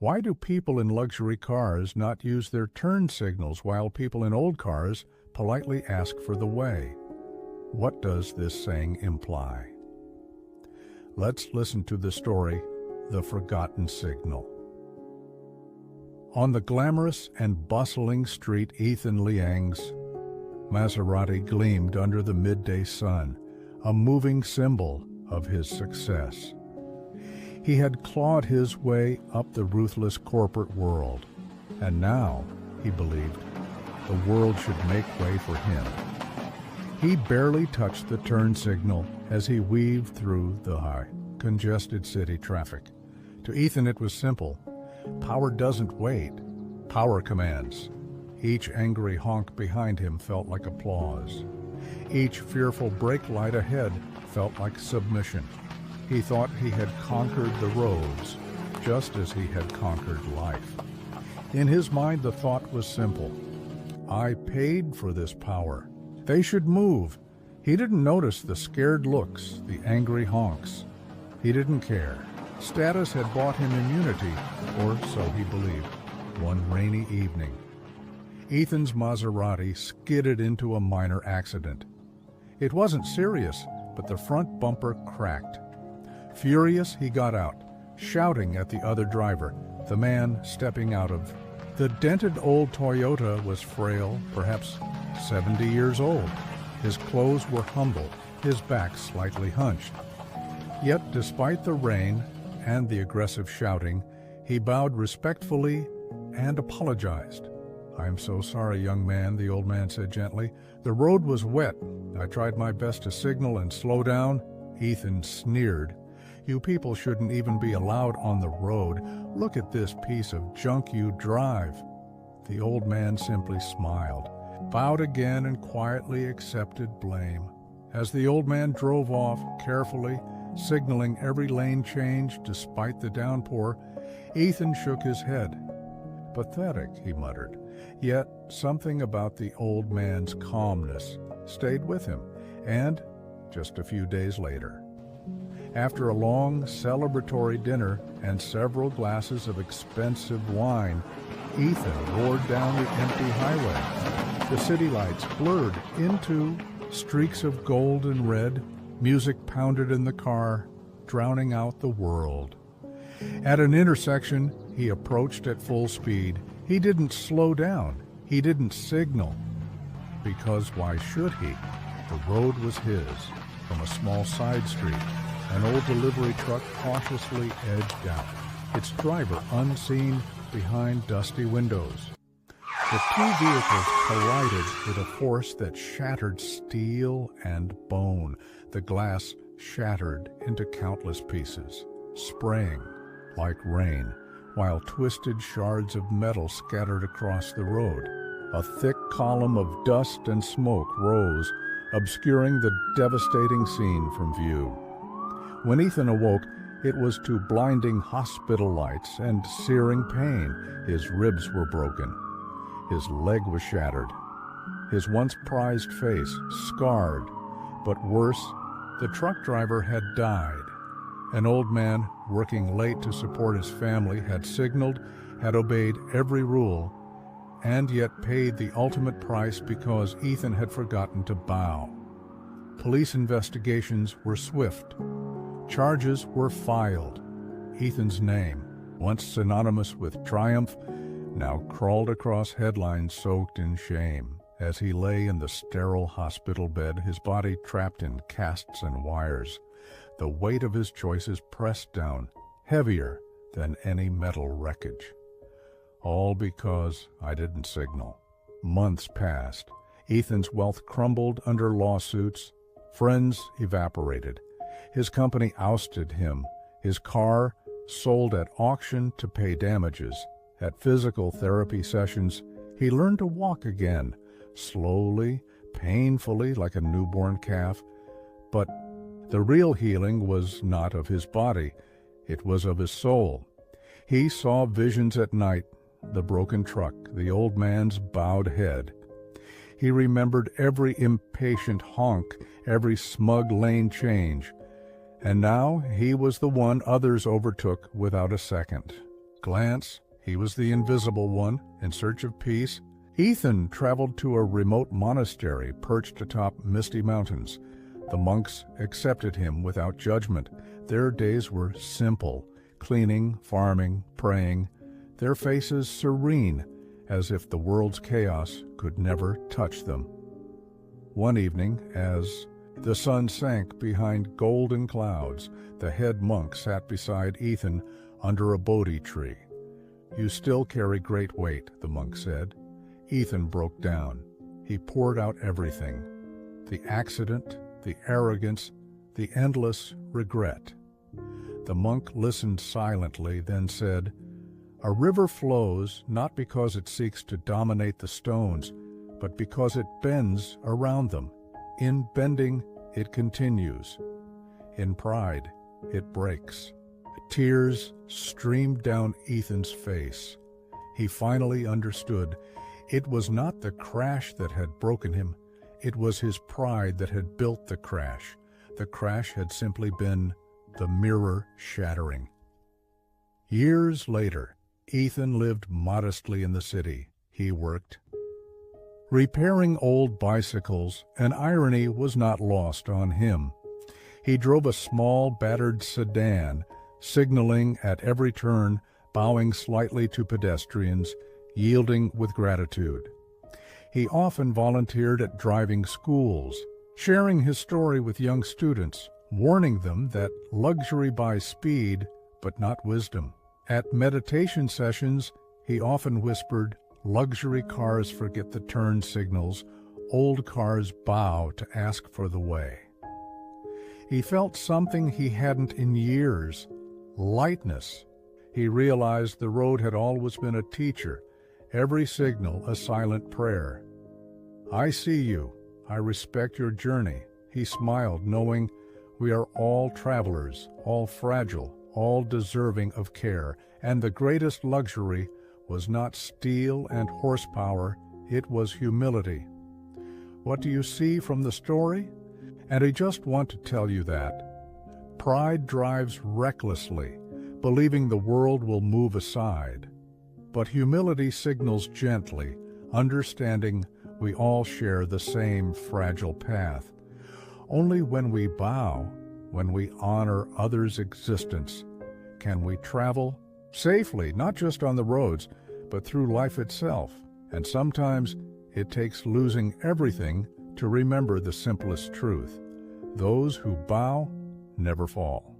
Why do people in luxury cars not use their turn signals while people in old cars politely ask for the way? What does this saying imply? Let's listen to the story, The Forgotten Signal. On the glamorous and bustling street Ethan Liang's Maserati gleamed under the midday sun, a moving symbol of his success. He had clawed his way up the ruthless corporate world, and now, he believed, the world should make way for him. He barely touched the turn signal as he weaved through the high, congested city traffic. To Ethan it was simple. Power doesn't wait. Power commands. Each angry honk behind him felt like applause. Each fearful brake light ahead felt like submission. He thought he had conquered the roads, just as he had conquered life. In his mind, the thought was simple. I paid for this power. They should move. He didn't notice the scared looks, the angry honks. He didn't care. Status had bought him immunity, or so he believed, one rainy evening. Ethan's Maserati skidded into a minor accident. It wasn't serious, but the front bumper cracked. Furious, he got out, shouting at the other driver, the man stepping out of. The dented old Toyota was frail, perhaps 70 years old. His clothes were humble, his back slightly hunched. Yet, despite the rain and the aggressive shouting, he bowed respectfully and apologized. "I am so sorry, young man," the old man said gently. "The road was wet. I tried my best to signal and slow down." Ethan sneered. "You people shouldn't even be allowed on the road. Look at this piece of junk you drive." The old man simply smiled, bowed again, and quietly accepted blame. As the old man drove off, carefully, signaling every lane change despite the downpour, Ethan shook his head. "Pathetic," he muttered. Yet something about the old man's calmness stayed with him, and just a few days later, after a long celebratory dinner and several glasses of expensive wine, Ethan roared down the empty highway. The city lights blurred into streaks of gold and red. Music pounded in the car, drowning out the world. At an intersection, he approached at full speed. He didn't slow down. He didn't signal. Because why should he? The road was his. From a small side street, an old delivery truck cautiously edged out, its driver unseen behind dusty windows. The two vehicles collided with a force that shattered steel and bone. The glass shattered into countless pieces, spraying like rain, while twisted shards of metal scattered across the road. A thick column of dust and smoke rose, obscuring the devastating scene from view. When Ethan awoke, it was to blinding hospital lights and searing pain. His ribs were broken. His leg was shattered. His once prized face scarred. But worse, the truck driver had died. An old man, working late to support his family, had signaled, had obeyed every rule, and yet paid the ultimate price because Ethan had forgotten to bow. Police investigations were swift. Charges were filed. Ethan's name, once synonymous with triumph, now crawled across headlines soaked in shame. As he lay in the sterile hospital bed, his body trapped in casts and wires, the weight of his choices pressed down, heavier than any metal wreckage. All because I didn't signal. Months passed. Ethan's wealth crumbled under lawsuits. Friends evaporated. His company ousted him. His car sold at auction to pay damages. At physical therapy sessions, he learned to walk again, slowly, painfully, like a newborn calf. But the real healing was not of his body. It was of his soul. He saw visions at night, the broken truck, the old man's bowed head. He remembered every impatient honk, every smug lane change. And now he was the one others overtook without a second. glance, he was the invisible one in search of peace. Ethan traveled to a remote monastery perched atop misty mountains. The monks accepted him without judgment. Their days were simple, cleaning, farming, praying, their faces serene, as if the world's chaos could never touch them. One evening, as the sun sank behind golden clouds, the head monk sat beside Ethan under a Bodhi tree. "You still carry great weight," the monk said. Ethan broke down. He poured out everything: the accident, the arrogance, the endless regret. The monk listened silently, then said, "A river flows not because it seeks to dominate the stones, but because it bends around them. In bending, it continues. In pride, it breaks." Tears streamed down Ethan's face. He finally understood. It was not the crash that had broken him. It was his pride that had built the crash. The crash had simply been the mirror shattering. Years later, Ethan lived modestly in the city. He worked repairing old bicycles, and irony was not lost on him. He drove a small, battered sedan, signaling at every turn, bowing slightly to pedestrians, yielding with gratitude. He often volunteered at driving schools, sharing his story with young students, warning them that luxury buys speed, but not wisdom. At meditation sessions, he often whispered, "Luxury cars forget the turn signals, old cars bow to ask for the way." He felt something he hadn't in years: lightness. He realized the road had always been a teacher, every signal a silent prayer. "I see you. I respect your journey." He smiled, knowing we are all travelers, all fragile, all deserving of care, and the greatest luxury was not steel and horsepower, it was humility. What do you see from the story? And I just want to tell you that pride drives recklessly, believing the world will move aside. But humility signals gently, understanding we all share the same fragile path. Only when we bow, when we honor others' existence, can we travel safely, not just on the roads, but through life itself. And sometimes it takes losing everything to remember the simplest truth: those who bow never fall.